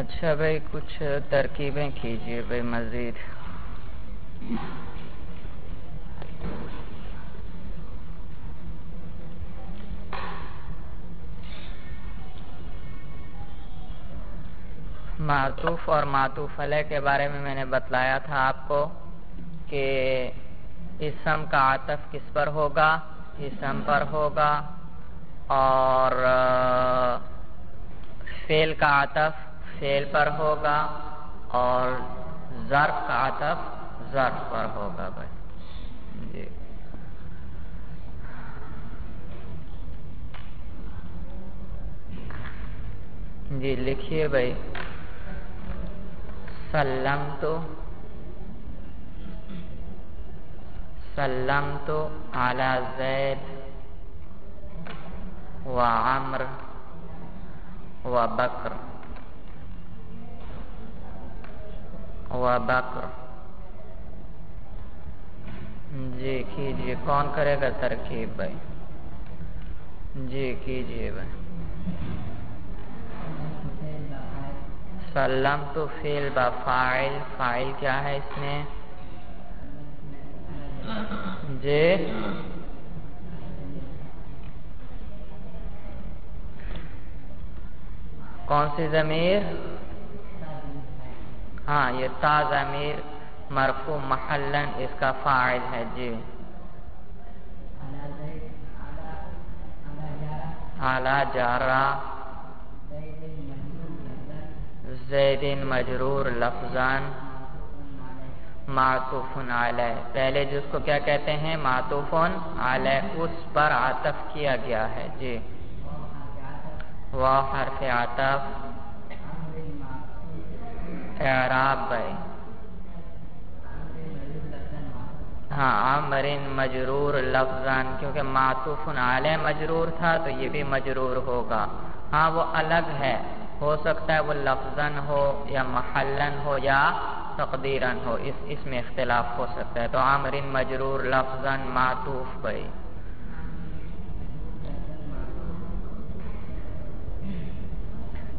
اچھا بھائی کچھ ترکیبیں کیجیے بھائی مزید. معطوف اور معطوف علیہ کے بارے میں نے بتلایا تھا آپ کو کہ اسم کا عطف کس پر ہوگا؟ اسم پر ہوگا، اور فعل کا عطف فعل پر ہوگا، اور ظرف کا عطف ظرف پر ہوگا بھائی. جی جی لکھیے بھائی. سلمت علی زید و عمر و بکر جی کیجیے. کون کرے گا ترکیب بھائی؟ جی کیجیے بھائی. سلمت فعل با فاعل، فاعل کیا ہے اس میں؟ جی کون سی ضمیر؟ ہاں یہ تا ضمیر مرفوع محلا اس کا فاعل ہے. جی اعلی جارہ زید مجرور لفظاً معطوف علیہ. پہلے جس کو کیا کہتے ہیں؟ معطوف علیہ، اس پر عطف کیا گیا ہے. جی واو حرف عطف اعراب بھائی. ہاں عمر مجرور لفظاً، کیونکہ معطوف علیہ مجرور تھا تو یہ بھی مجرور ہوگا. ہاں وہ الگ ہے، ہو سکتا ہے وہ لفظاً ہو یا محلاً ہو یا تقدیراً ہو، اس میں اختلاف ہو سکتا ہے. تو عمر مجرور لفظاً معطوف بھائی.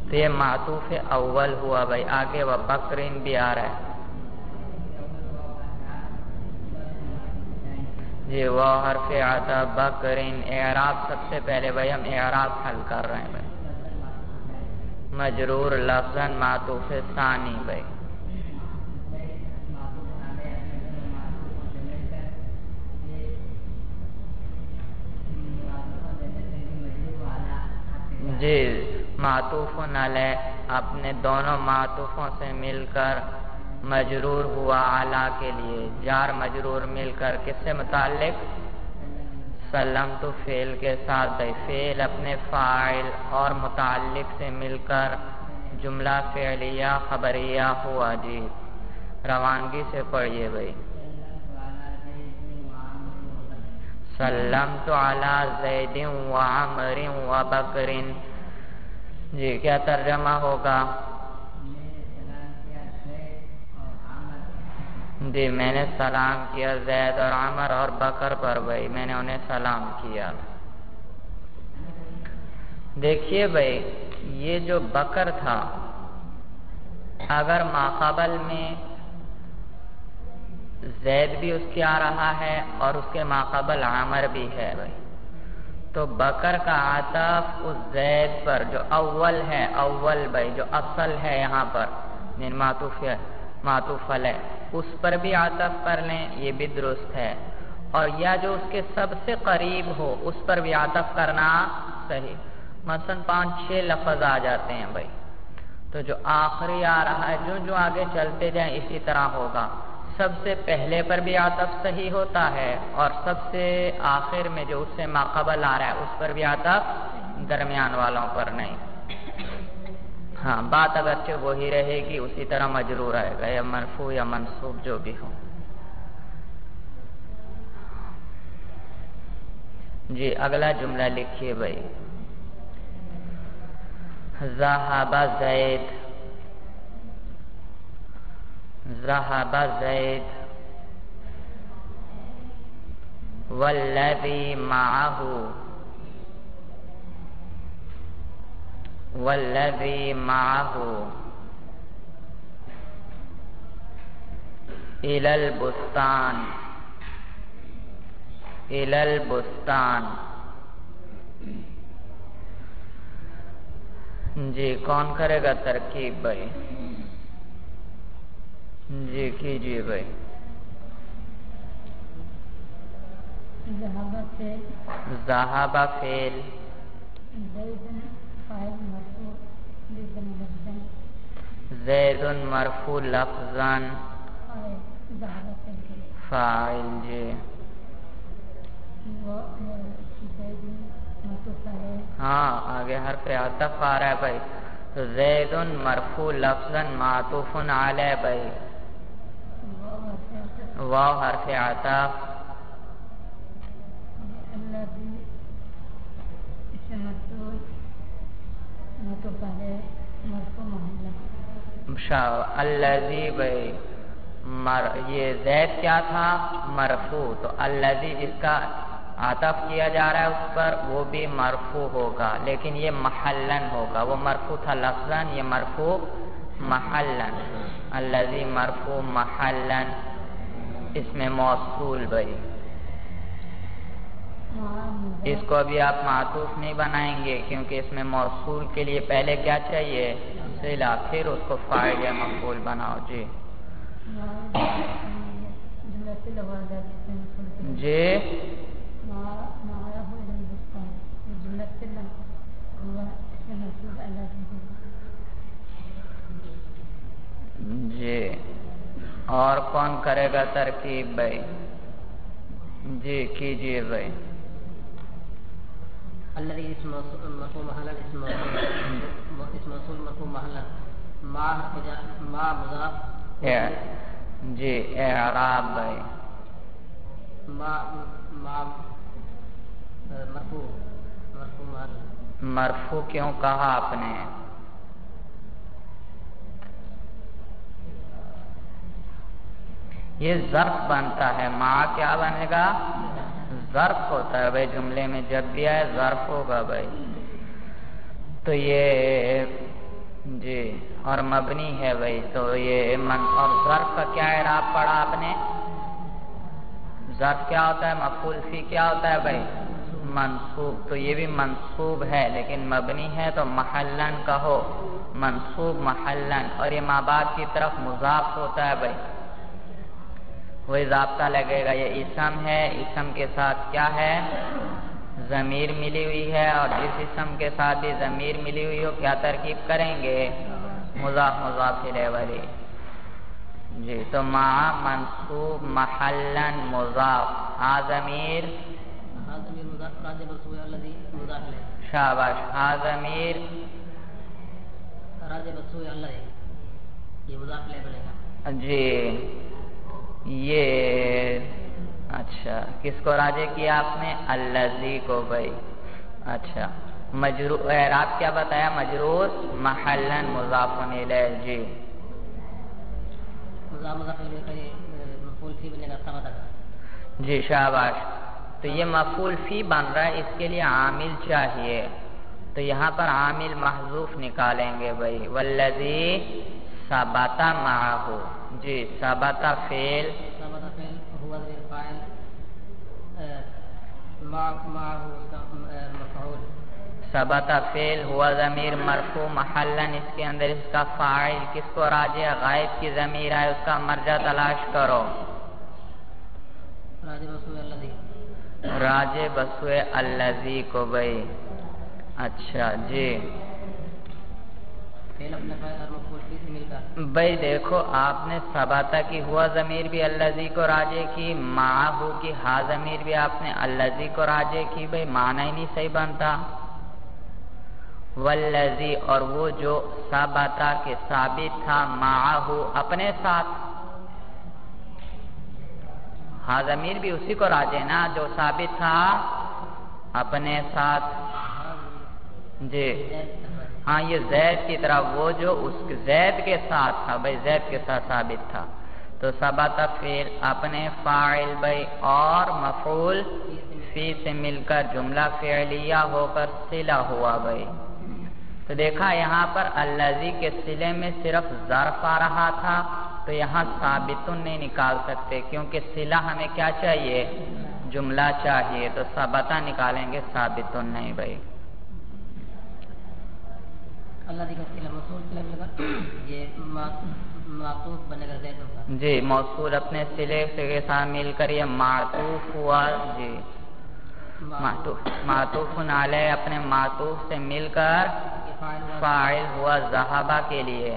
تو یہ معطوف اول ہوا بھائی. آگے وہ بکرین بھی آ رہا ہے. جی وہ حرف عطف بکرین اعراب. سب سے پہلے بھائی ہم اعراب حل کر رہے ہیں بھائی. مجرور لفظاً معطوف ثانی بھائی. جی معطوف علیہ اپنے دونوں معطوفوں سے مل کر مجرور ہوا اعلیٰ کے لیے. جار مجرور مل کر کس سے متعلق؟ سلمت فعل کے ساتھ بھائی. فعل اپنے فاعل اور متعلق سے مل کر جملہ فعلیہ خبریہ ہوا. جی روانگی سے پڑھیے بھائی. سلمت علی زید و عمر و بکر. جی کیا ترجمہ ہوگا؟ جی میں نے سلام کیا زید اور عمر اور بکر پر بھائی. میں نے انہیں سلام کیا. دیکھیے بھائی یہ جو بکر تھا اگر ماقبل میں زید بھی اس کے آ رہا ہے اور اس کے ماقبل عمر بھی ہے بھائی، تو بکر کا عطف اس زید پر جو اول ہے، اول بھائی جو اصل ہے یہاں پر من معطوف علیہ، اس پر بھی عطف کر لیں یہ بھی درست ہے. اور یا جو اس کے سب سے قریب ہو اس پر بھی عطف کرنا صحیح. مثلا 5-6 لفظ آ جاتے ہیں بھائی، تو جو آخری آ رہا ہے جو آگے چلتے جائیں اسی طرح ہوگا. سب سے پہلے پر بھی عطف صحیح ہوتا ہے اور سب سے آخر میں جو اس سے ماقبل آ رہا ہے اس پر بھی عطف، درمیان والوں پر نہیں. ہاں بات اگرچہ وہی رہے گی، اسی طرح مجرور آئے گا یا مرفوع یا منصوب جو بھی ہو. جی اگلا جملہ لکھیے بھائی. ذهب زید، ذهب زید والذی معه، والذی معه الالبستان، الالبستان. جی کون کرے گا ترکیب بھائی؟ جی کیجیے بھائی. ذهب فعل، ذهب فعل، زيد فاعل مرفوع لفظا لفظا، زید مرفوع لفظا، فاعل ذهب فعل، فاعل. جی زيد معطوف عليه، ہاں آگے حرف عطف آ رہا ہے بھائی. تو زید مرفوع لفظا معطوف علیہ بھائی. واو حرف عطف، الذي اسم مفعول معطوف عليه مرفوع محلا. الذی بھائی یہ زید کیا تھا؟ مرفوع. تو الذی جس کا عطف کیا جا رہا ہے اس پر وہ بھی مرفوع ہوگا، لیکن یہ محلن ہوگا. وہ مرفوع تھا لفظاً، یہ مرفوع محلن. الذی مرفوع محلن اس میں موصول بھائی. اس کو ابھی آپ معطوف نہیں بنائیں گے کیونکہ اس میں موصول کے لیے پہلے کیا چاہیے؟ صلہ، پھر اس کو فاعل یا مفعول بناؤ. جی جی جی. اور کون کرے گا ترکیب بھائی؟ جی کیجیے بھائی. الذي اسم مرفوع محلا، اسم موصول مرفوع محلا، مع مضاف. جی اعراب بھائی. مع مرفوع محلا. مرفوع کیوں کہا آپ نے؟ یہ ظرف بنتا ہے. مع کیا بنے گا؟ ظرف ہوتا ہے بھائی. جملے میں جب بھی آئے ظرف ہوگا بھائی. تو یہ جی اور مبنی ہے بھائی. تو یہ اور ظرف کا کیا اعراب پڑھا آپ نے؟ ظرف کیا ہوتا ہے؟ مفعول فی کیا ہوتا ہے بھائی؟ منصوب. تو یہ بھی منصوب ہے لیکن مبنی ہے تو محلن کہو. منصوب محلن. اور یہ ما بعد کی طرف مضاف ہوتا ہے بھائی. وہی ضابطہ لگے گا. یہ اسم ہے، اسم کے ساتھ کیا ہے؟ ضمیر ملی ہوئی ہے. اور جس اسم کے ساتھ بھی ضمیر ملی ہوئی ہو کیا ترکیب کریں گے؟ مضاف مضاف الیہ والی. جی تو مع منصوب محلن مضاف. ہا ضمیر مضاف راجع بسوء الذي مضاف الیہ. شاباش. ہا ضمیر راجع بسوء الذي یہ مضاف الیہ بنے گا. جی یہ اچھا کس کو راجع کیا آپ نے؟ الذی کو بھائی. اچھا مجرور اعراب کیا بتایا؟ مجرور محلن مضاف الیہ. جی مضاف الیہ کا یہ مفعول فی بنے گا ثبت کا. جی شاباش. تو یہ مفعول فی بن رہا ہے، اس کے لیے عامل چاہیے. تو یہاں پر عامل محذوف نکالیں گے بھائی. والذی ثبت معه. جی ثبت فعل، ثبت فعل هو الفاعل معه مفعول. ثبت فعل ہوا ضمیر مرفوع محلن. اس کے اندر اس کا فاعل کس کو راجع؟ غائب کی ضمیر ہے، اس کا مرجع تلاش کرو. راجع بسوء الذی. راجع بسوء الذی کو بھائی. اچھا جی بھائی دیکھو آپ نے ثباتہ کی ہوا ضمیر بھی الذی کو راجع کی، معہو کی ہا ضمیر بھی آپ نے الذی کو راجع کی. بھائی معنی ہی نہیں صحیح بنتا. والذی اور وہ جو ثباتہ کے ثابت تھا، معہو اپنے ساتھ. ہا ضمیر بھی اسی کو راجع نا جو ثابت تھا اپنے ساتھ. جی ہاں یہ زید کی طرح وہ جو اس زید کے ساتھ تھا بھائی، زید کے ساتھ ثابت تھا. تو ثبت فعل اپنے فاعل بھائی اور مفعول فی سے مل کر جملہ فعلیہ ہو کر صلہ ہوا بھائی. تو دیکھا یہاں پر الذی کے صلے میں صرف ظرف آ رہا تھا تو یہاں ثابتن نہیں نکال سکتے کیونکہ صلہ ہمیں کیا چاہیے؟ جملہ چاہیے، تو ثبتا نکالیں گے، ثابتن نہیں بھائی۔ اللہ دیکھو صلہ موصول یہ معطوف بنے گا زید ہوگا جی، موصول اپنے صلے کے ساتھ مل کر یہ معطوف ہوا، جی معطوف علیہ اپنے معطوف سے مل کر فاعل ہوا ذہبہ کے لیے،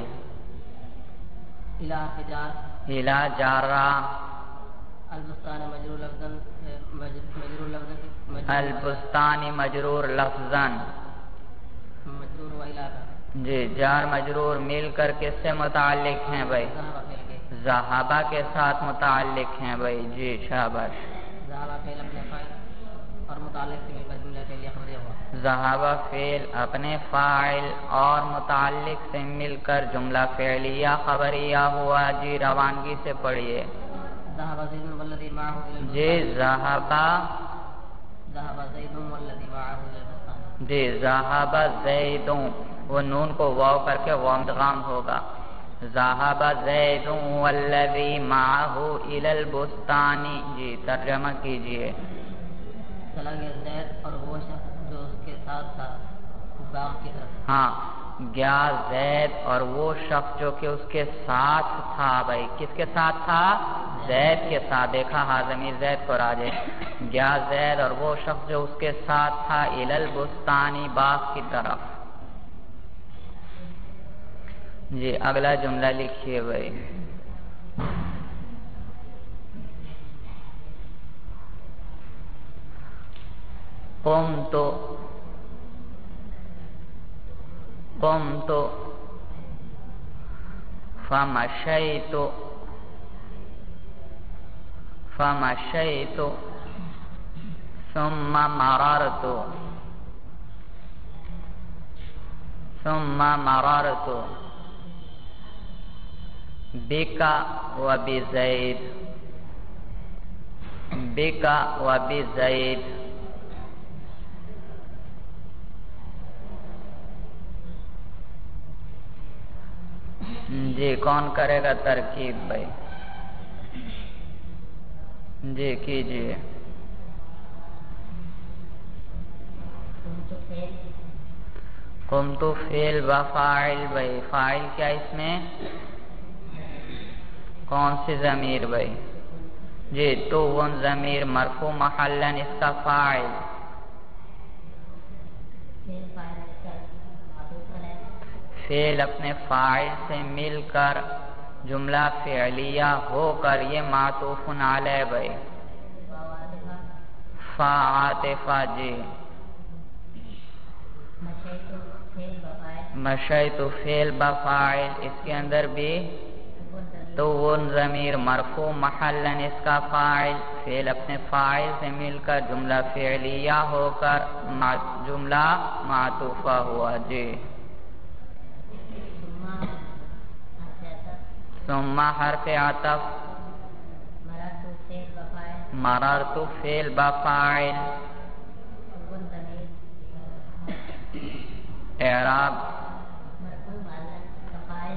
الہ جارہ، البستان مجرور لفظاً البستان مجرور لفظاً، مجرور و الہ جی جار مجرور مل کر کس سے متعلق ہیں بھائی؟ ذہبہ کے ساتھ متعلق ہیں بھائی، جی شاباش۔ ذہبہ فعل اپنے فاعل اور متعلق سے مل کر جملہ فعلیہ خبریہ ہوا، ذہبہ فعل اپنے فاعل اور متعلق سے مل کر جملہ فعلیہ خبریہ ہوا، جی روانگی سے پڑھیے۔ ذهب زيد والذي معه الى البستان، جی ذهب زيد والذي معه الى البستان، جی ذهب زید، وہ نون کو واو کر کے واو مدغام ہوگا، ذهب زید والذی معه الى البستان، جی ترجمہ کیجئے۔ چلا گیا زید اور وہ شخص جو اس کے ساتھ تھا باغ کی طرف، ہاں گیا زید اور وہ شخص جو کہ اس کے ساتھ تھا بھائی، کس کے ساتھ تھا؟ زید کے ساتھ، دیکھا ہاضمی زید کو راجے، گیا زید اور وہ شخص جو اس کے ساتھ تھا الی البستانی باغ کی طرف۔ جی اگلا جملہ لکھیے بھائی۔ قمت فمشيت ثم مررت بك وبزيد، جی کون کرے گا ترکیب بھائی؟ جی کیجئے۔ قمت فعل و فاعل بھائی، فاعل کیا اس میں؟ کون سی ضمیر بھائی؟ جی تو وہ ضمیر مرفوع محلن، اس کا فاعل فعل اپنے فاعل سے مل کر جملہ فعلیہ ہو کر یہ معطوف علیہ بھائی، فاعتفہ، جی مشیت فعل بفاعل، اس کے اندر بھی تو وہ ضمیر مرفوع محلن، اس کا فاعل فعل اپنے فاعل سے مل کر جملہ فعلیہ ہو کر جملہ معطوفہ ہوا، جی ثم حرف عطف، مررت فعل بفاعل، اعراب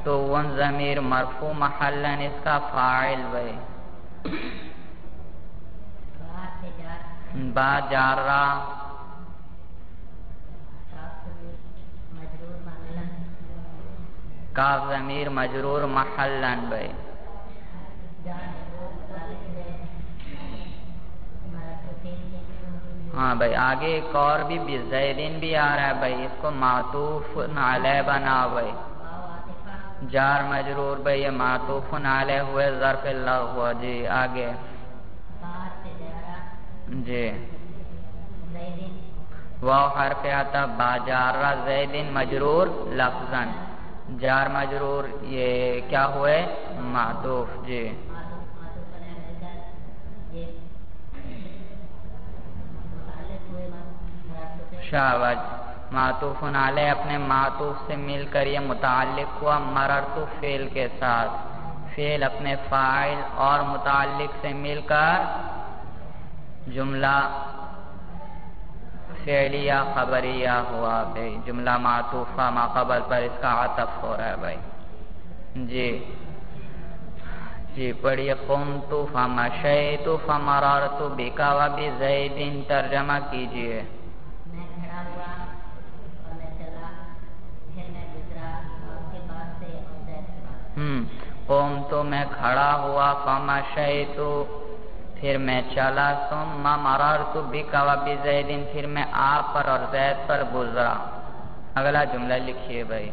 تو ون ضمیر مرفوع محلن، اس کا فاعل بھائی، با جارہ، کاف ضمیر مجرور محلن بھائی، ہاں بھائی آگے ایک اور بھی زیدین بھی آ رہا ہے بھائی، اس کو معطوف علیہ بنا بھائی، جار مجرور بھائی، یہ معطوف علیہ ہوئے ظرف اللہ ہوا، جی آگے جی واو حرف عطف با جارہ زیدین مجرور لفظاً، جار مجرور یہ کیا ہوئے؟ معطوف، جی شاوج معطوف علیہ اپنے معطوف سے مل کر یہ متعلق ہوا مررت فعل کے ساتھ، فعل اپنے فاعل اور متعلق سے مل کر جملہ فعلیہ خبریہ ہوا بھائی، جملہ معطوفہ ما قبل پر اس کا عطف ہو رہا ہے بھائی، جی جی پڑھیے قمت فمشیت فمررت بک وبزید، ترجمہ کیجیے۔ میں کھڑا ہوا اور میں چلا، پھر میں گزرا اور اس کے بعد سے اور زید کے بعد۔ قمت میں کھڑا ہوا، فمشیت پھر میں چلا، ثم مررت بک وبزید پھر میں آپ پر اور زید پر گزرا۔ اگلا جملہ لکھیے بھائی۔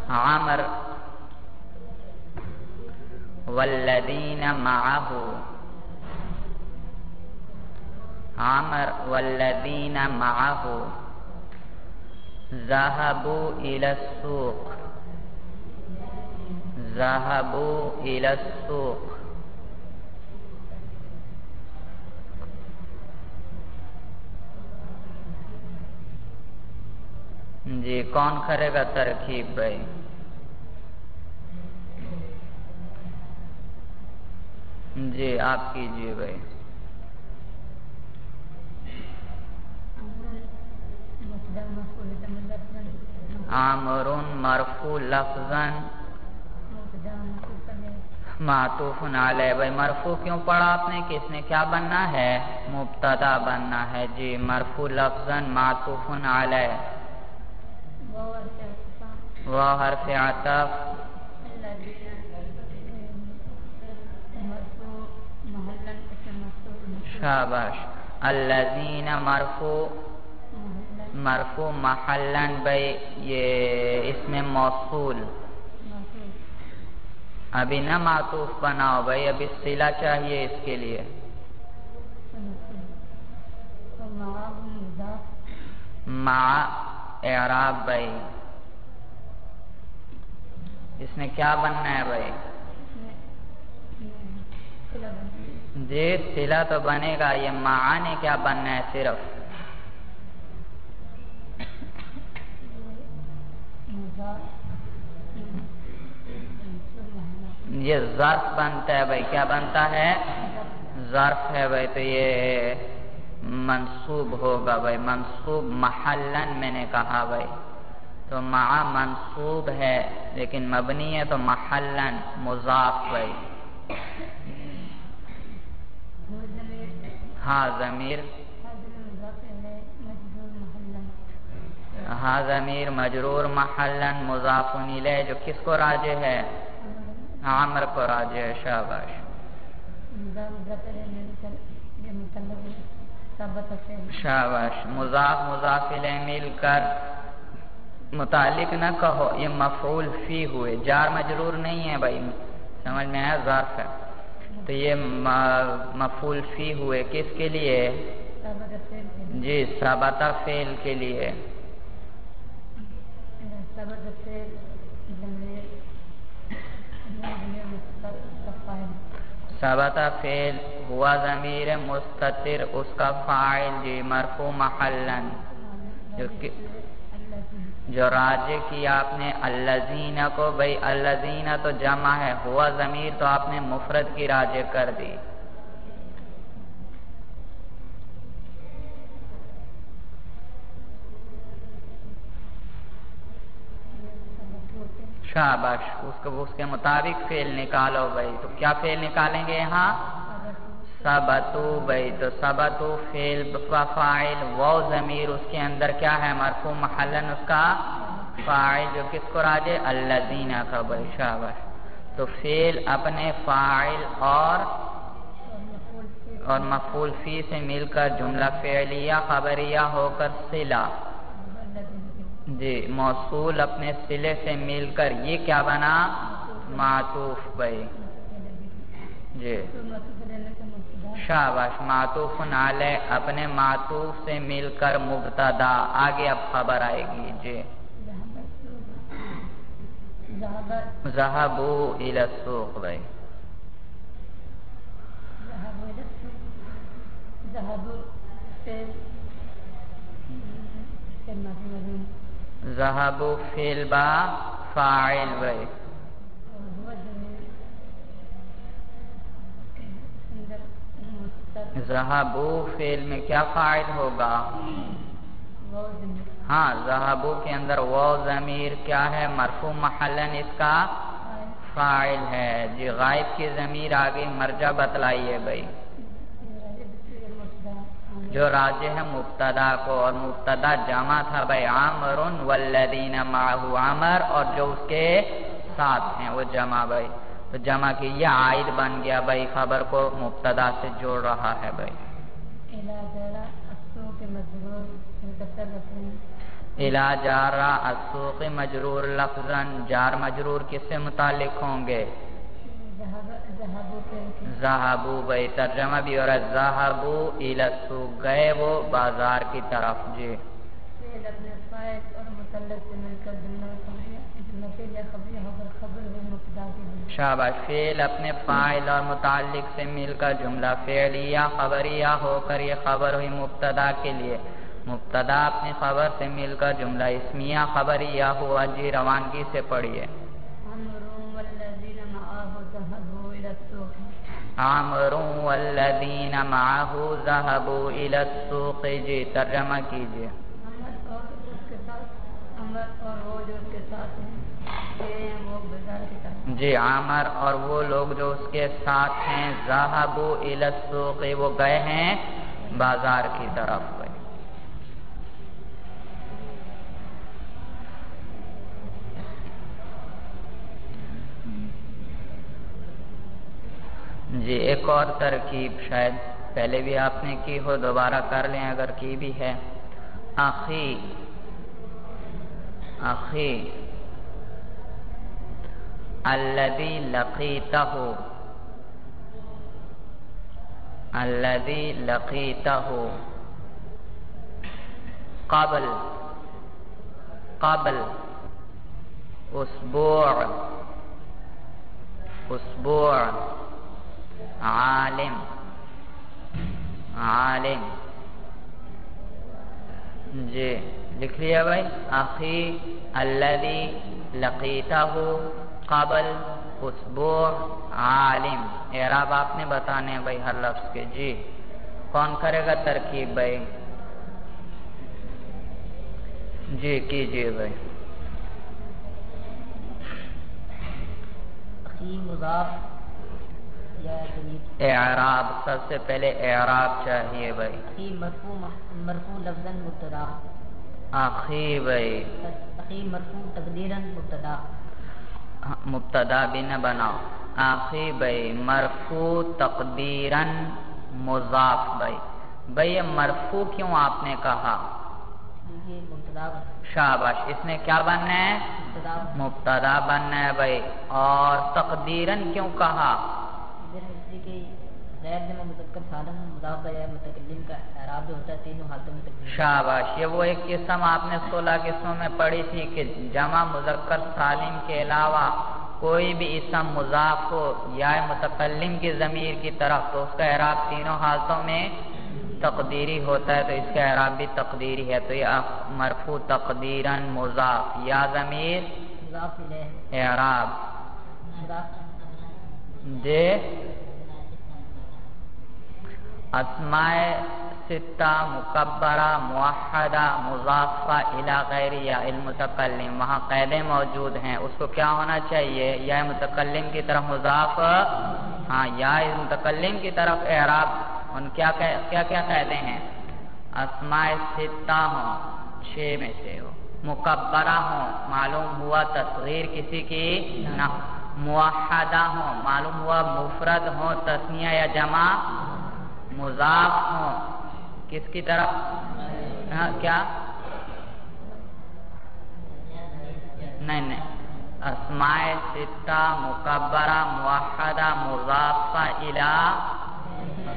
عمر والذین معه، عمر والذین معه ذهبوا إلى السوق، ذهبوا إلى السوق۔ جی کون کرے گا ترکیب بھائی؟ جی آپ کیجیے بھائی۔ عامر مرفوع لفظاً معطوف علیہ، بھائی مرفوع کیوں پڑھا آپ نے؟ کہ اس نے کیا بننا ہے؟ مبتدا بننا ہے۔ جی مرفوع لفظاً معطوف علیہ، وہ حرف عطف، شاباش۔ الذین مرفوع، مرفوع محلاً بھائی یہ اس میں موصول، ابھی نہ معطوف بناؤ بھائی، ابھی صلہ چاہیے اس کے لیے۔ مع اعراب بھائی اس نے کیا بننا ہے بھائی؟ جی صلہ تو بنے گا، یہ مع نے کیا بننا ہے صرف؟ یہ ظرف بنتا ہے بھائی، کیا بنتا ہے؟ ظرف ہے بھائی، تو یہ منصوب ہوگا بھائی، منصوب محلاً میں نے کہا بھائی، تو مع منصوب ہے لیکن مبنی ہے تو محلاً مضاف بھائی۔ ہاں ضمیر، ہاں ضمیر مجرور محلاً مضاف الیہ، جو کس کو راجع ہے؟ عامر کو راجع ہے، شاباش۔ شاباش، مضاف مضاف الیہ مل کر متعلق نہ کہو، یہ مفعول فی ہوئے، جار مجرور نہیں ہے بھائی، سمجھ میں آیا؟ ظرف ہے تو یہ مفعول فی ہوئے، کس کے لیے؟ جی ثبت فعل کے لیے۔ ثبت فعل ہوا ضمیر مستتر، اس کا فاعل جی مرفوع محلاً، جو راجع کیا آپ نے الذین کو بھائی، الذین تو جمع ہے، ہوا ضمیر تو آپ نے مفرد کی راجع کر دی۔ شاباش، اس کے مطابق فعل نکالو بھائی، تو کیا فعل نکالیں گے یہاں؟ ثبتو بھائی، تو ثبتو فعل فاعل، وہ ضمیر اس کے اندر کیا ہے؟ مرفوع محلاً، اس کا فاعل جو کس کو راجع؟ الذین کا بھائی، شاباش۔ تو فعل اپنے فاعل اور مفعول فی سے مل کر جملہ فعلیہ خبریہ ہو کر صلہ، جی موصول اپنے صلے سے مل کر یہ کیا بنا؟ معطوف بھائی، جی شاباش۔ معطوف علیہ اپنے معطوف سے مل کر مبتدا، آگے اب خبر آئے گی۔ جی ذهبوا الى السوق بھائی، ذهبوا فعل با فاعل بھائی، ذهبوا فعل میں کیا فاعل ہوگا؟ ہاں ذہبو کے اندر وہ ضمیر کیا ہے؟ مرفوع محلن اس کا فاعل ہے جی. غائب کی ضمیر آگے مرجع بتلائیے بھائی. جو راجح ہے مبتدا کو، اور مبتدا جمع تھا بھائی عامر والذین معہ، عامر اور جو اس کے ساتھ ہیں وہ جمع بھائی. تو جمع کی یہ عائد بن گیا بھائی، خبر کو مبتدا سے جوڑ رہا ہے بھائی. الا جارا السوق مجرور لفظاً، جار مجرور کس سے متعلق ہوں گے؟ ذہبو بھائی. ترجمہ بھی اور ذہبو الی السوق، گئے وہ بازار کی طرف جی. شاباش. فعل اپنے فاعل اور متعلق سے مل کر جملہ فعلیہ خبریہ ہو کر یہ خبر ہوئی مبتدا کے لیے. مبتدا اپنی خبر سے مل کر جملہ اسمیہ خبریہ ہوا جی. روانگی سے پڑھیے. عامر والذین معہ ذہبوا الی السوق جی. ترجمہ کیجیے. جی عامر اور وہ لوگ جو اس کے ساتھ ہیں، ذہبوا الی السوق وہ گئے ہیں بازار کی طرف. جی ایک اور ترکیب شاید پہلے بھی آپ نے کی ہو، دوبارہ کر لیں اگر کی بھی ہے. اخی، اخی الذی لقیتہ، الذی لقیتہ قبل، قبل اسبوع، اسبوع عالم، عالم جی. لکھ لیا بھائی. اخی الذی لقیتہ قبل اسبوع عالم. اعراب آپ نے بتانے ہیں بھائی ہر لفظ کے جی. کون کرے گا ترکیب بھائی؟ جی کیجیے بھائی. اخی مضاف اعراب، سب سے پہلے اعراب چاہیے بھائی. اخی مرفوع لفظاً مبتدا. اخی بھائی. اخی مرفوع تقدیراً مبتدا. مبتدا بھی نہ بناؤ. اخی بھائی مرفوع تقدیراً مضاف بھائی. بھائی یہ مرفوع کیوں آپ نے کہا؟ شاباش. اس نے کیا بننا ہے؟ مبتدا بننا ہے بھائی. اور تقدیراً کیوں کہا؟ شاباش. یہ وہ ایک قسم آپ نے 16 قسموں میں پڑھی تھی کہ جمع مذکر سالم کے علاوہ کوئی بھی اسم مضاف ہو یا متکلم کی ضمیر کی طرف تو اس کا اعراب تینوں حالتوں میں تقدیری ہوتا ہے. تو اس کا اعراب بھی تقدیری ہے. تو یہ مرفوع تقدیراً مضاف یا ضمیر اعراب دے. اسماء ستہ مکبرہ موحدہ مضافہ الی غیر یا المتکلم، وہاں قیدیں موجود ہیں. اس کو کیا ہونا چاہیے؟ یا متکلم کی طرف مضاف، ہاں یا متکلم کی طرف اعراب. ان کیا کیا قیدیں ہیں؟ اسماء ستہ ہوں 6 میں سے ہو، مکبرہ ہوں معلوم ہوا تصغیر کسی کی نہ، موحدہ ہوں معلوم ہوا مفرد ہوں تثنیہ یا جمع، مضاف ہوں کس کی طرف؟ کیا نہیں اسماء ستہ مکبرہ موحدہ مضافہ الی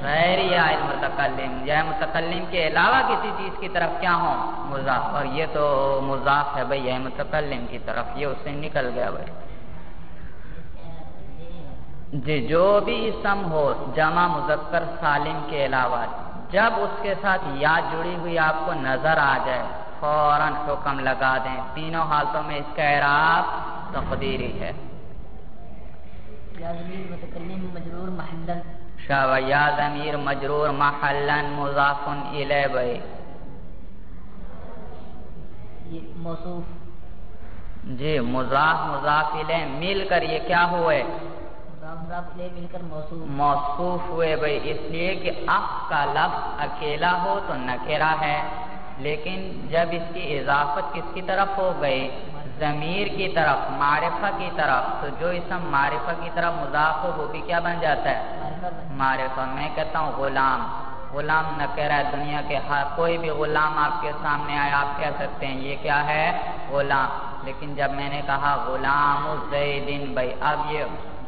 غیر یا المتکلم، یا متکلم کے علاوہ کسی چیز کی طرف کیا ہوں؟ مضاف. اور یہ تو مضاف ہے بھائی، یا متکلم کی طرف، یہ اس سے نکل گیا بھائی. جی جو بھی اسم ہو جمع مذکر سالم کے علاوہ، جب اس کے ساتھ یا جڑی ہوئی آپ کو نظر آ جائے فوراً حکم لگا دیں. تینوں حالتوں میں اس کا اعراب تقدیری ہے. یا ضمیر متکلم مجرور محلا، شابہ یا ضمیر مجرور محلا مضاف الیہ بھائی. موصوف جی مضاف مضاف الیہ مل کر یہ کیا ہوئے؟ مضاف الیہ مل کر موصوف موصوف ہوئے بھائی، اس لیے کہ اخ کا لفظ اکیلا ہو تو نکرہ ہے، لیکن جب اس کی اضافت کس کی طرف ہو گئی؟ ضمیر کی طرف، معرفہ کی طرف، تو جو اسم معرفہ کی طرف مضاف ہو وہ بھی کیا بن جاتا ہے؟ معرفہ۔ میں کہتا ہوں غلام، غلام نکرہ ہے، دنیا کے کوئی بھی غلام آپ کے سامنے آیا آپ کہہ سکتے ہیں یہ کیا ہے؟ غلام۔ لیکن جب میں نے کہا غلام زیدن بھائی، اب یہ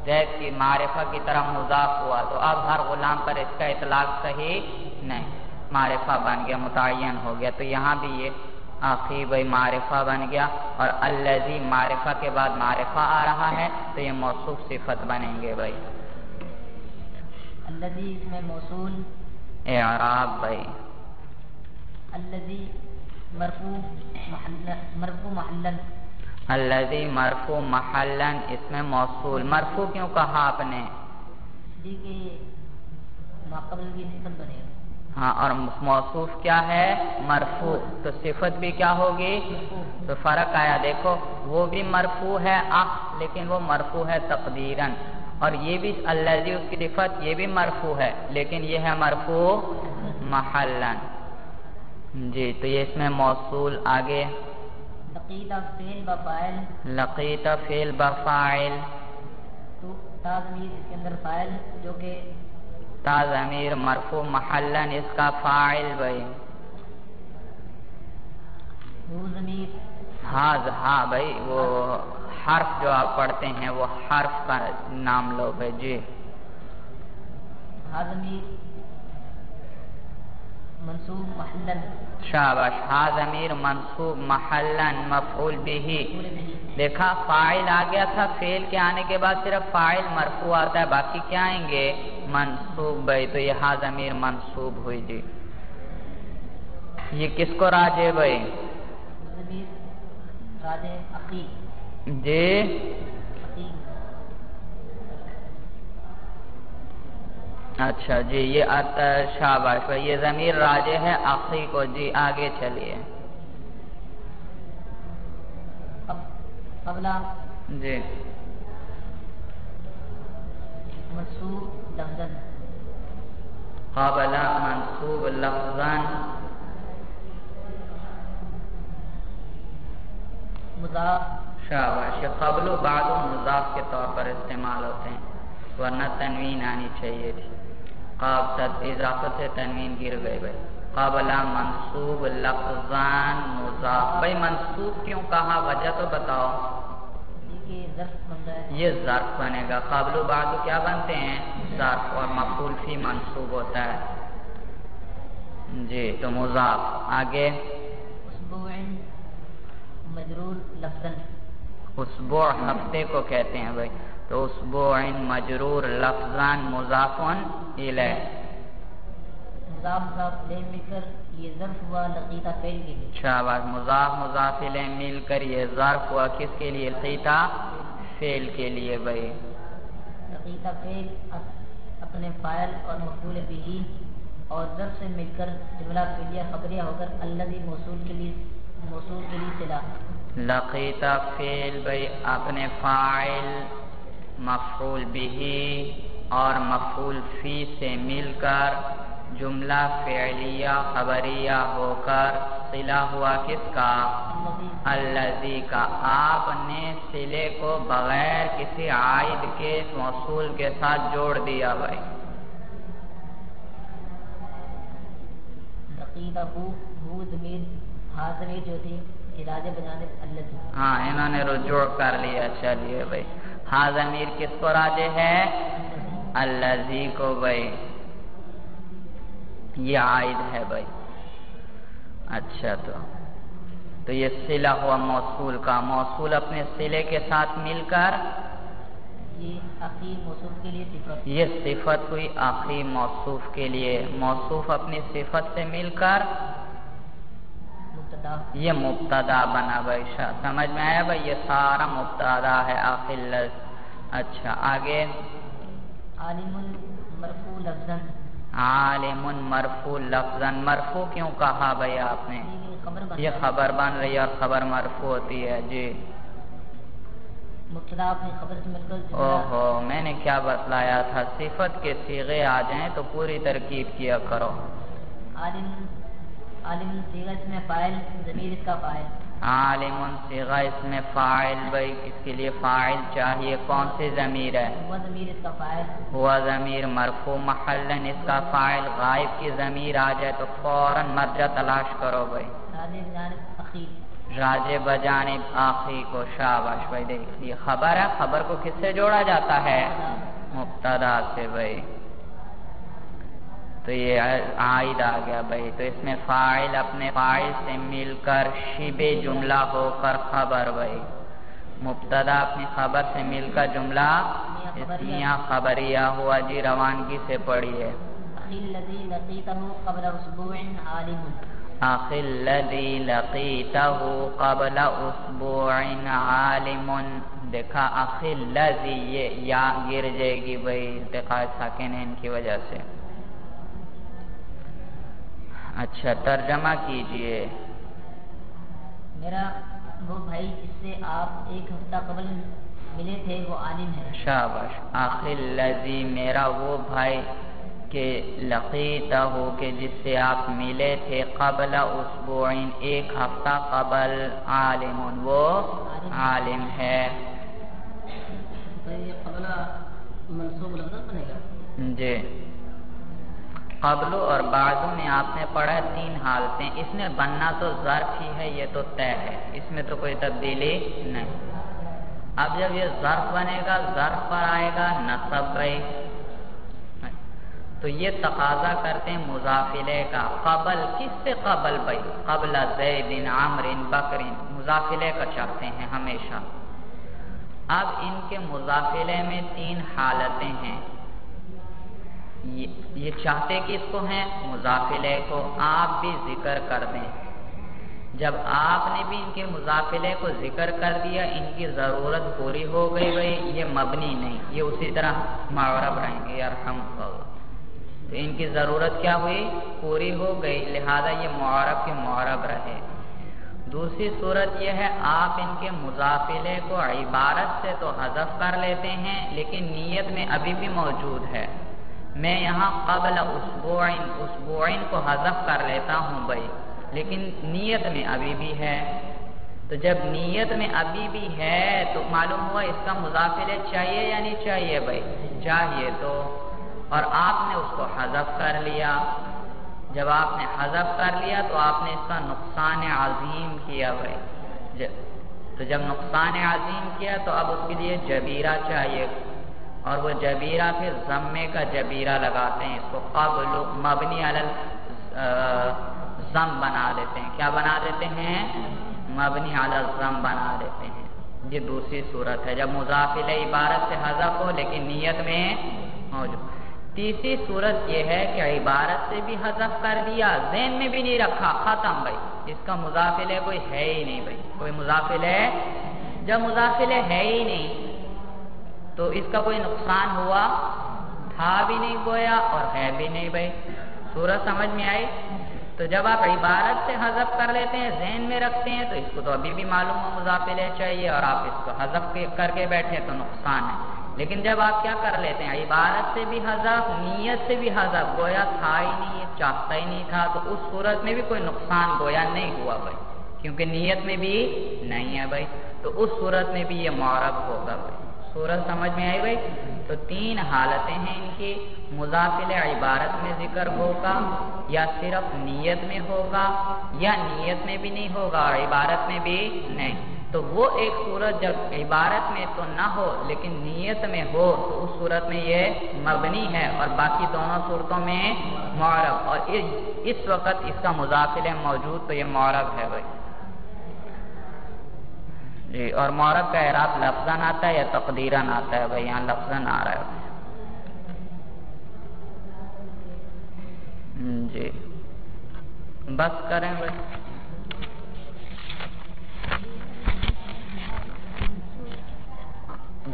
زید کی معرفہ کی طرف مضاف ہوا تو اب ہر غلام پر اس کا اطلاق صحیح نہیں، معرفہ بن گیا، متعین ہو گیا۔ تو یہاں بھی یہ آخی بھائی معرفہ بن گیا، اور الذی معرفہ کے بعد معرفہ آ رہا ہے تو یہ موصوف صفت بنیں گے بھائی۔ الذی اس میں موصول اعراب بھائی، الذی مرفوع محلن الذی مرفوع محلن اس میں موصول، مرفوع کیوں کہا آپ نے؟ اس لیے کہ ماقبل کی صفت بنے گا۔ ہاں، اور موصوف کیا ہے؟ مرفوع، تو صفت بھی کیا ہوگی؟ تو فرق آیا دیکھو، وہ بھی مرفوع ہے لیکن وہ مرفوع ہے تقدیراً، اور یہ بھی الذی اس کی صفت یہ بھی مرفوع ہے لیکن یہ ہے مرفوع محلاً۔ جی تو یہ اس میں موصول۔ آگے لقیت فعل بفاعل، لقیت فعل بفاعل، تو تا ضمیر اس کے اندر فاعل جو کہ تا ضمیر مرفوع محلاً اس کا فاعل بھائی، ہو ضمیر ہاں بھائی وہ حرف جو آپ پڑھتے ہیں وہ حرف کا نام لو بھائی۔ جی ہا ضمیر منصوب محلاً، شاباش، ہا ضمیر منصوب محلاً مفعول بھی۔ دیکھا فاعل آ گیا تھا، فعل کے آنے کے بعد صرف فاعل مرفوع آتا ہے، باقی کیا آئیں گے؟ منصوب بھائی، تو یہ ہا ضمیر منصوب ہوئی۔ جی یہ کس کو راجع بھائی؟ ضمیر راجع اخی، جی اخی اچھا جی یہ شاباش بھائی، یہ ضمیر راجع ہے اخی کو۔ جی آگے چلیے۔ قبلہ جی منصوب لفظاً، قابلہ منصوب لفظاً، مضاف شاباش، قبل و بعد و مضاف کے طور پر استعمال ہوتے ہیں، ورنہ تنوین آنی چاہیے تھی، اضافت سے تنوین گر گئے بھائی۔ قابلہ منصوب لفظاً مضاف، بھائی منصوب کیوں کہا؟ وجہ تو بتاؤ۔ یہ ظرف بنے گا، قبل و بعد کیا بنتے ہیں؟ ظرف، اور مفعول فی منصوب ہوتا ہے۔ جی تو مضاف۔ آگے اسبوع مجرور لفظاً، اسبوع ہفتے کو کہتے ہیں بھائی، تو اسبوع مجرور لفظاً مضاف الیہ، مضاف الیہ مل کر یہ ظرف ہوا لقیت فعل کے لیے۔ شاباش، مضاف الیہ مل کر یہ ظرف ہوا کس کے لیے؟ لقیت فعل کے لیے بھائی۔ لقیت فعل اپنے فاعل اور مفعول به اور ظرف سے مل کر جملہ فعلیہ خبریہ ہو کر الذی موصول کے لیے صلہ۔ لقیت فعل بھائی اپنے فاعل، مفعول به اور مفعول فی سے مل کر جملہ فعلیہ خبریہ ہو کر صلہ ہوا کس کا؟ الذی کا۔ آپ نے صلے کو بغیر کسی عائد کے موصول کے ساتھ جوڑ دیا بھائی۔ لقیت ہو ضمیر، ہا ضمیر جو تھی راجع بجانب الذی، ہاں انہوں نے رجوع کر لیا۔ چلیے بھائی، ہا ضمیر کس کو راجع ہے؟ الذی کو بھائی، یہ عائد ہے بھائی۔ اچھا تو یہ صلہ ہوا موصول کا، موصول اپنے صلے کے ساتھ مل کر یہ اخی موصوف کے لیے صفت، یہ صفت ہوئی اخی موصوف کے لیے، موصوف اپنی صفت سے مل کر مبتدا، یہ مبتدا بنا بھائی۔ سمجھ میں آیا بھائی، یہ سارا مبتدا ہے آخر لفظ۔ اچھا آگے عالم مرفوع لفظاً، عالم مرفوع لفظاً، مرفوع کیوں کہا بھائی آپ نے؟ خبر بن یہ خبر بن رہی ہے اور خبر مرفوع ہوتی ہے. جی مبتدا اپنی خبر سے مل کر اوہو میں نے کیا بتلایا تھا، صفت کے صیغے آ جائیں تو پوری ترکیب کیا کرو. عالم صیغہ اس میں فاعل، ضمیر اس کا فاعل. عالم صیغہ اس میں فاعل، بھائی اس کے لیے فاعل چاہیے. کون سی ضمیر ہے؟ ہوا ضمیر اس کا فاعل. ہوا ضمیر مرفوع محلن اس کا فاعل. غائب کی ضمیر آ جائے تو فوراً مرجع تلاش کرو بھائی. راجع بجانب آخی کو. شاباش بھائی. دیکھیے خبر ہے، خبر کو کس سے جوڑا جاتا ہے؟ مبتدا سے بھائی. تو یہ عائد آ گیا بھائی. تو اس میں فاعل اپنے فاعل سے مل کر شبہ جملہ ہو کر خبر بھائی. مبتدا اپنی خبر سے مل کر جملہ اسمیہ خبریہ ہوا. جی روانگی سے پڑھیے. اخی الذی لقیتہ قبل اسبوع عالم. اخی الذی لقیتہ قبل اسبوع عالم. دیکھا اخی الذی یہ یا گر جائے گی بھائی التقاء ساکنین کی وجہ سے. اچھا ترجمہ کیجئے. میرا وہ بھائی جس سے آپ ایک ہفتہ قبل ملے تھے وہ عالم ہے. شاباش. اخی الذی میرا وہ بھائی کہ لقیتہ کہ جس سے آپ ملے تھے قبل اسبوع ایک ہفتہ قبل عالم وہ عالم ہے. تو یہ قبل منصوب لفظ بنے گا. جی قبل اور بعد میں آپ نے پڑھا 3 حالتیں. اس میں بننا تو ظرف ہی ہے، یہ تو طے ہے، اس میں تو کوئی تبدیلی نہیں. اب جب یہ ظرف بنے گا ظرف پر آئے گا نصب بھائی. تو یہ تقاضا کرتے ہیں مضافلے کا. قبل کس سے قبل بھائی؟ قبل زید عمر بکر. مضافلے کا چاہتے ہیں ہمیشہ. اب ان کے مضافلے میں 3 حالتیں ہیں. یہ چاہتے کس کو ہیں؟ مضافلے کو. آپ بھی ذکر کر دیں. جب آپ نے بھی ان کے مضافلے کو ذکر کر دیا ان کی ضرورت پوری ہو گئی بھائی. یہ مبنی نہیں، یہ اسی طرح معرب رہیں گے. یرحم اللہ. تو ان کی ضرورت کیا ہوئی؟ پوری ہو گئی، لہذا یہ معرب کے معرب رہے. دوسری صورت یہ ہے آپ ان کے مضافلے کو عبارت سے تو حذف کر لیتے ہیں لیکن نیت میں ابھی بھی موجود ہے. میں یہاں قبل اسبوعین کو حذف کر لیتا ہوں بھائی لیکن نیت میں ابھی بھی ہے. تو جب نیت میں ابھی بھی ہے تو معلوم ہوا اس کا مضافلے چاہیے یا نہیں چاہیے بھائی؟ چاہیے. تو اور آپ نے اس کو حذف کر لیا. جب آپ نے حذف کر لیا تو آپ نے اس کا نقصان عظیم کیا بھائی. تو جب نقصان عظیم کیا تو اب اس کے لیے جبیرہ چاہیے اور وہ جبیرہ پھر ضمے کا جبیرہ لگاتے ہیں. اس کو قبل مبنی علی الضم بنا دیتے ہیں. کیا بنا دیتے ہیں؟ مبنی علی الضم بنا دیتے ہیں. یہ دوسری صورت ہے جب مضافل عبارت سے حذف ہو لیکن نیت میں موجود. تیسری صورت یہ ہے کہ عبارت سے بھی حذف کر دیا ذہن میں بھی نہیں رکھا، ختم بھائی. اس کا مضافلے کوئی ہے ہی نہیں بھائی. کوئی مضافلے جب مضافلے ہے ہی نہیں تو اس کا کوئی نقصان ہوا تھا بھی نہیں گویا اور ہے بھی نہیں بھائی. صورت سمجھ میں آئی؟ تو جب آپ عبارت سے حذف کر لیتے ہیں ذہن میں رکھتے ہیں تو اس کو تو ابھی بھی معلوم ہو مضافلے چاہیے اور آپ اس کو حذف کر کے بیٹھے تو نقصان ہے. لیکن جب آپ کیا کر لیتے ہیں عبارت سے بھی حذف نیت سے بھی حذف گویا تھا ہی نہیں، چاہتا ہی نہیں تھا، تو اس صورت میں بھی کوئی نقصان گویا نہیں ہوا بھائی کیونکہ نیت میں بھی نہیں ہے بھائی. تو اس صورت میں بھی یہ معرب ہوگا بھائی. صورت سمجھ میں آئی بھائی؟ تو 3 حالتیں ہیں ان کی. مضافل عبارت میں ذکر ہوگا یا صرف نیت میں ہوگا یا نیت میں بھی نہیں ہوگا اور عبارت میں بھی نہیں. تو وہ ایک صورت جب عبارت میں تو نہ ہو لیکن نیت میں ہو تو اس صورت میں یہ مبنی ہے اور باقی دونوں صورتوں میں معرب. اور اس وقت اس کا مضافل موجود تو یہ معرب ہے بھائی. جی اور معرب کا اعراب لفظاً آتا ہے یا تقدیراً آتا ہے بھائی؟ یہاں لفظاً آ رہا ہے. جی بس کریں بھائی.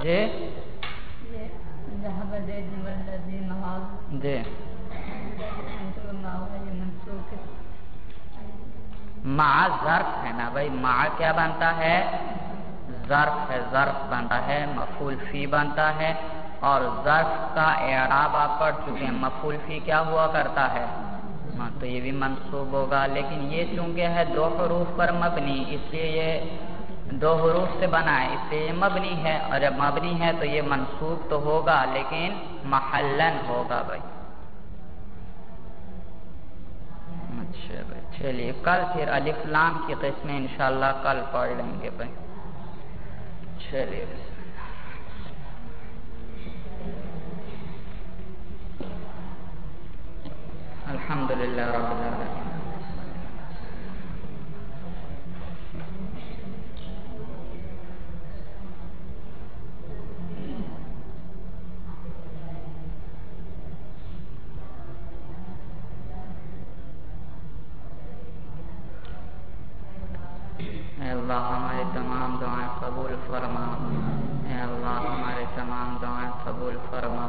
جی جی مع ظرف ہے نا بھائی، مع کیا بنتا ہے؟ ظرف ہے، ظرف بنتا ہے، مفعول فی بنتا ہے، اور ظرف کا اعراب آپ پڑھ چکے ہیں، مفعول فی کیا ہوا کرتا ہے؟ تو یہ بھی منصوب ہوگا، لیکن یہ چونکہ ہے دو حروف پر مبنی، اس لیے یہ دو حروف سے بنا ہے، اس لیے یہ مبنی ہے، اور جب مبنی ہے تو یہ منصوب تو ہوگا لیکن محلن ہوگا بھائی۔ اچھا بھائی، چلیے کل پھر الف لام کی قسمیں انشاءاللہ کل پڑھ لیں گے بھائی۔ چلیے الحمدللہ رب العالمین۔ اے اللہ ہماری تمام دعائیں قبول فرما، اے اللہ ہمارے تمام دعائیں قبول فرما،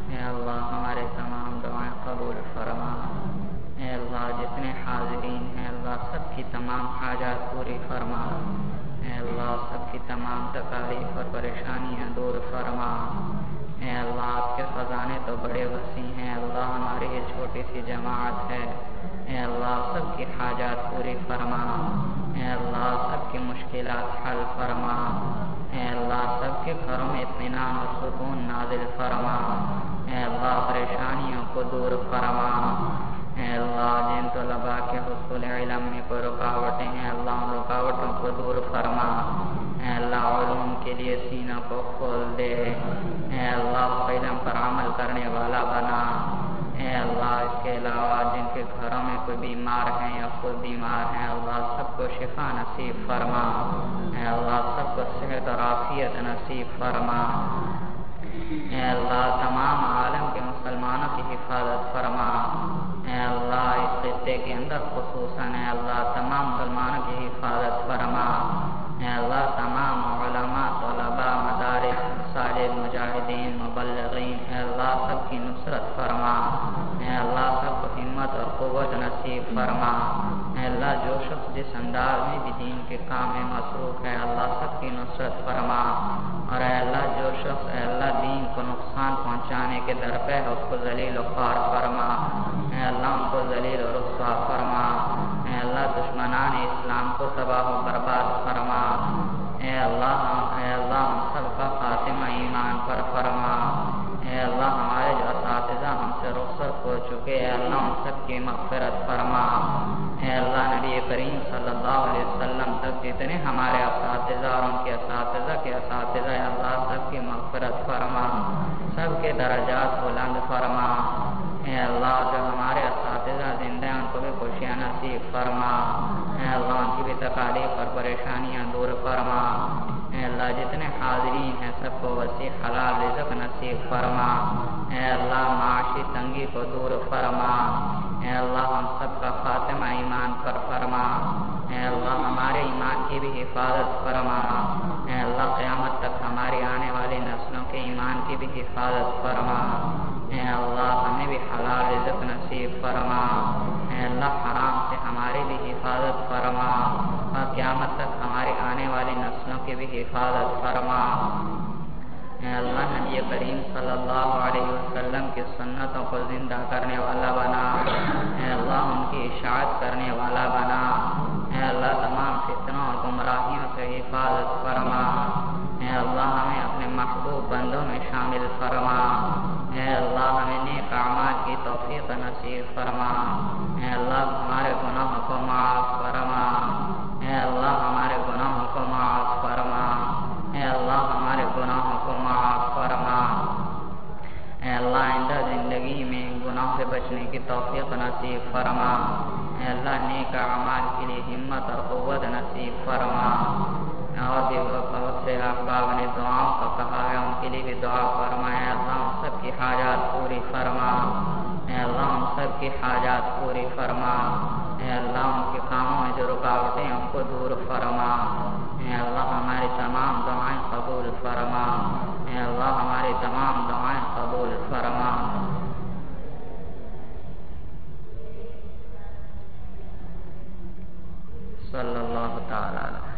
اے اللہ ہمارے تمام دعائیں قبول فرما، اے اللہ جتنے حاضرین ہیں اللہ سب کی تمام حاجات پوری فرما، اے اللہ سب کی تمام تکالیف اور پریشانیاں دور فرما، اے اللہ آپ کے خزانے تو بڑے وسیع ہیں، اللہ ہماری یہ چھوٹی سی جماعت ہے، اے اللہ سب کی حاجات پوری فرما، اے اللہ سب کی مشکلات حل فرما، اے اللہ سب کے گھروں میں اطمینان اور سکون نازل فرما، اے اللہ پریشانیوں کو دور فرما، اے اللہ جن طلباء کے حصول علم میں کوئی رکاوٹیں ہیں اللہ ان رکاوٹوں کو دور فرما، اے اللہ علوم کے لیے سینوں کو کھول دے، اے اللہ علم پر عمل کرنے والا بنا، اے اللہ اس کے علاوہ جن کے گھروں میں کوئی بیمار ہیں یا خود بیمار ہیں اللہ سب کو شفا نصیب فرما، اے اللہ سب کو صحت اور عافیت نصیب فرما، اے اللہ تمام عالم کے مسلمانوں کی حفاظت فرما، اے اللہ اس خطے کے اندر خصوصاً اے اللہ تمام مسلمانوں کی حفاظت فرما، اے اللہ تمام علماء طلباء مدارس صالح مجاہدین مبلغین اے اللہ سب کی نصرت فرما، اے اللہ سب کو ہمت اور قوت نصیب فرما، اے اللہ جو شخص جس انداز میں بھی دین کے کام میں مصروف ہے اللہ سب کی نصرت فرما، اور اے اللہ جو شخص اے اللہ دین کو نقصان پہنچانے کے درپے ہے اس کو ذلیل و خوار فرما، اے اللہ ان کو ذلیل و رسوا فرما، اے اللہ دشمنان اسلام کو تباہ و برباد فرما، اے اللہ ہم سب کا خاتمہ ایمان پر فرما، اے اللہ ہمارے جو اساتذہ ہم سے رخصت ہو چکے اے اللہ ان سب کی مغفرت فرما، اے اللہ نبی کریم صلی اللہ علیہ وسلم تک جتنے ہمارے اساتذہ اور ان کے اساتذہ کے اساتذہ اے اللہ سب کی مغفرت فرما، سب کے درجات بلند فرما، اے اللہ جو ہمارے اساتذہ زندہ ہیں ان کو بھی خوشیاں نصیب فرما، اے اللہ ان کی بھی تکالیف اور پریشانیاں دور فرما، اے اللہ جتنے حاضرین ہیں سب کو وسیع حلال رزق نصیب فرما، اے اللہ معاشی تنگی کو دور فرما، اے اللہ ہم سب کا خاتمہ ایمان پر فرما، اے اللہ ہمارے ایمان کی بھی حفاظت فرما، اے اللہ قیامت تک ہماری آنے والی نسلوں کے ایمان کی بھی حفاظت فرما، اے اللہ ہمیں بھی حلال رزق نصیب فرما، اے اللہ حرام سے ہماری بھی حفاظت فرما، اور قیامت تک ہماری آنے والی نسلوں کی بھی حفاظت فرما، اے اللہ نبی کریم صلی اللہ علیہ وسلم کی سنتوں کو زندہ کرنے والا بنا، اے اللہ ان کی اشاعت کرنے والا بنا، اے اللہ تمام فتنوں اور گمراہیوں سے حفاظت فرما، اے اللہ ہمیں اپنے محبوب بندوں میں شامل فرما، اے اللہ ہمیں نیک اعمال کی توفیق نصیب فرما، اے اللہ ہمارے گناہوں کو معاف فرما، اے اللہ ہمارے گناہوں کو معاف فرما، اے اللہ ہمارے گناہوں کو معاف فرما، اے اللہ آئندہ زندگی میں گناہ سے بچنے کی توفیق نصیب فرما، اے اللہ نیک اعمال کے لیے ہمت اور قوت نصیب فرما، اور بھی بہت سے احباب نے دعاؤں کا کہا ہے ان کے لیے بھی دعا فرما، اے اللہ ہم سب کی حاجات پوری فرما، اے اللہ ہم سب کی حاجات پوری فرما، اے اللہ ان کے کاموں میں جو رکاوٹیں ہیں ان کو دور فرما، اے اللہ ہماری تمام دعائیں قبول فرما، اے اللہ ہماری تمام دعائیں قبول فرما۔ صلی اللہ تعالی علیہ